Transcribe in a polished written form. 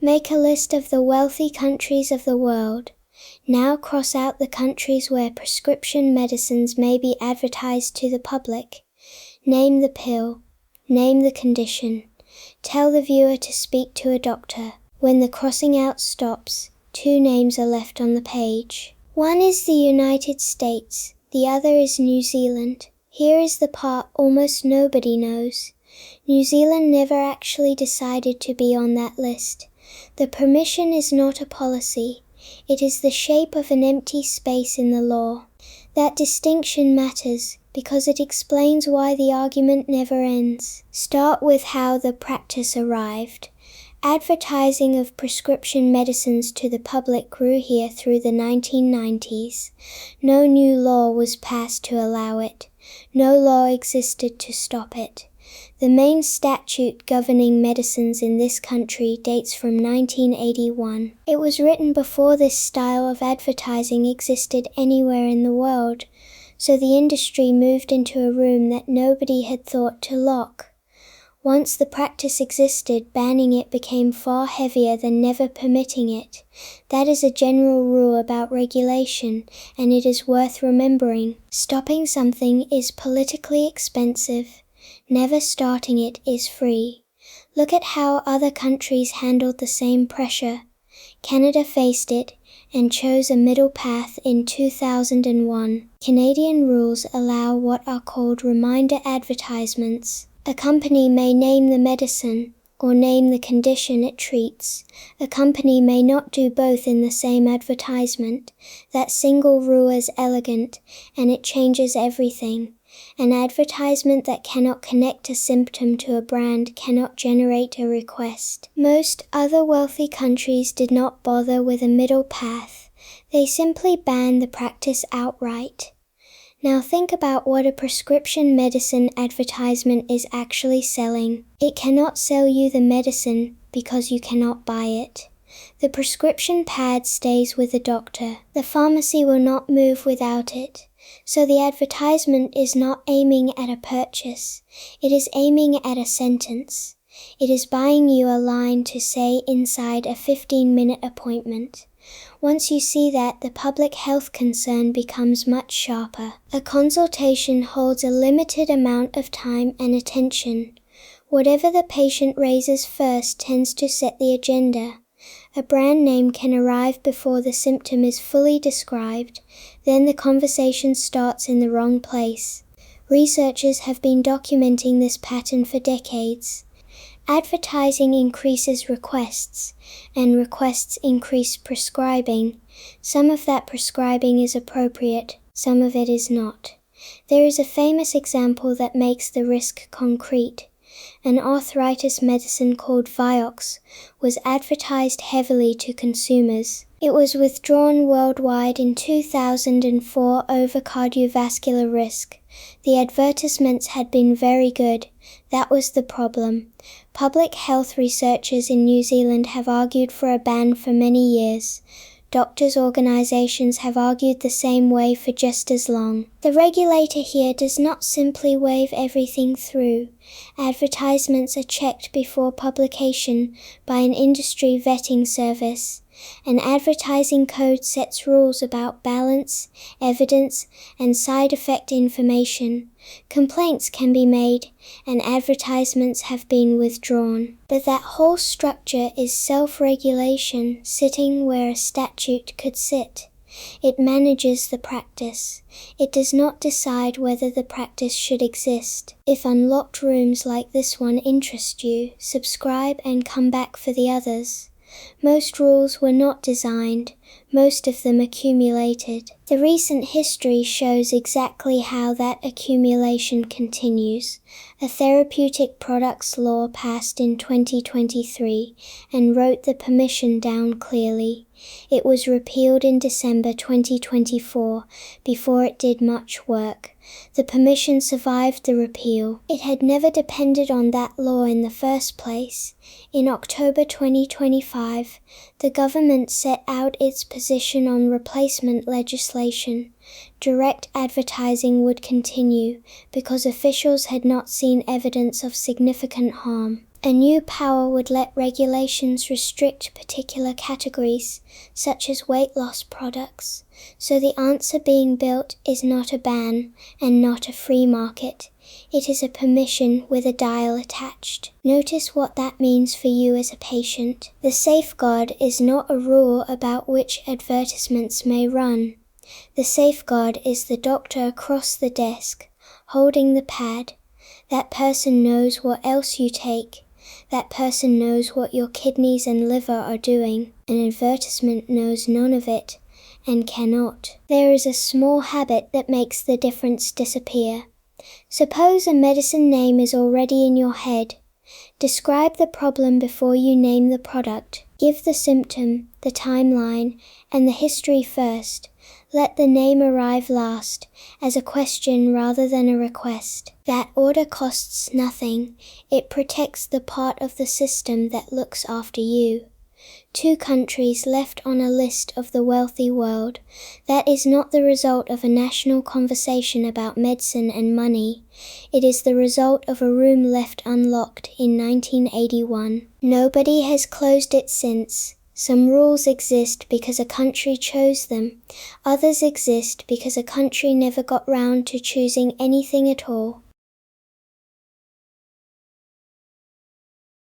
Make a list of the wealthy countries of the world. Now cross out the countries where prescription medicines may be advertised to the public. Name the pill. Name the condition. Tell the viewer to speak to a doctor. When the crossing out stops, 2 names are left on the page. One is the United States, the other is New Zealand. Here is the part almost nobody knows. New Zealand never actually decided to be on that list. The permission is not a policy. It is the shape of an empty space in the law. That distinction matters because it explains why the argument never ends. Start with how the practice arrived. Advertising of prescription medicines to the public grew here through the 1990s. No new law was passed to allow it. No law existed to stop it. The main statute governing medicines in this country dates from 1981. It was written before this style of advertising existed anywhere in the world, so the industry moved into a room that nobody had thought to lock. Once the practice existed, banning it became far heavier than never permitting it. That is a general rule about regulation, and it is worth remembering. Stopping something is politically expensive. Never starting it is free. Look at how other countries handled the same pressure. Canada faced it and chose a middle path in 2001. Canadian rules allow what are called reminder advertisements. A company may name the medicine or name the condition it treats. A company may not do both in the same advertisement. That single rule is elegant, and it changes everything. An advertisement that cannot connect a symptom to a brand cannot generate a request. Most other wealthy countries did not bother with a middle path. They simply banned the practice outright. Now think about what a prescription medicine advertisement is actually selling. It cannot sell you the medicine because you cannot buy it. The prescription pad stays with the doctor. The pharmacy will not move without it. So the advertisement is not aiming at a purchase. It is aiming at a sentence. It is buying you a line to say inside a 15-minute appointment. Once you see that, the public health concern becomes much sharper. A consultation holds a limited amount of time and attention. Whatever the patient raises first tends to set the agenda. A brand name can arrive before the symptom is fully described, then the conversation starts in the wrong place. Researchers have been documenting this pattern for decades. Advertising increases requests, and requests increase prescribing. Some of that prescribing is appropriate, some of it is not. There is a famous example that makes the risk concrete. An arthritis medicine called Vioxx was advertised heavily to consumers. It was withdrawn worldwide in 2004 over cardiovascular risk. The advertisements had been very good. That was the problem. Public health researchers in New Zealand have argued for a ban for many years. Doctors' organizations have argued the same way for just as long. The regulator here does not simply wave everything through. Advertisements are checked before publication by an industry vetting service. An advertising code sets rules about balance, evidence, and side effect information. Complaints can be made, and advertisements have been withdrawn. But that whole structure is self-regulation sitting where a statute could sit. It manages the practice. It does not decide whether the practice should exist. If unlocked rooms like this one interest you, subscribe and come back for the others. Most rules were not designed, most of them accumulated. The recent history shows exactly how that accumulation continues. A therapeutic products law passed in 2023 and wrote the permission down clearly. It was repealed in December 2024 before it did much work. The permission survived the repeal. It had never depended on that law in the first place. In October 2025, the government set out its position on replacement legislation. Direct advertising would continue because officials had not seen evidence of significant harm. A new power would let regulations restrict particular categories, such as weight loss products. So the answer being built is not a ban and not a free market. It is a permission with a dial attached. Notice what that means for you as a patient. The safeguard is not a rule about which advertisements may run. The safeguard is the doctor across the desk, holding the pad. That person knows what else you take. That person knows what your kidneys and liver are doing. An advertisement knows none of it and cannot. There is a small habit that makes the difference disappear. Suppose a medicine name is already in your head. Describe the problem before you name the product. Give the symptom, the timeline, and the history first. Let the name arrive last, as a question rather than a request. That order costs nothing. It protects the part of the system that looks after you. 2 countries left on a list of the wealthy world. That is not the result of a national conversation about medicine and money. It is the result of a room left unlocked in 1981. Nobody has closed it since. Some rules exist because a country chose them. Others exist because a country never got round to choosing anything at all.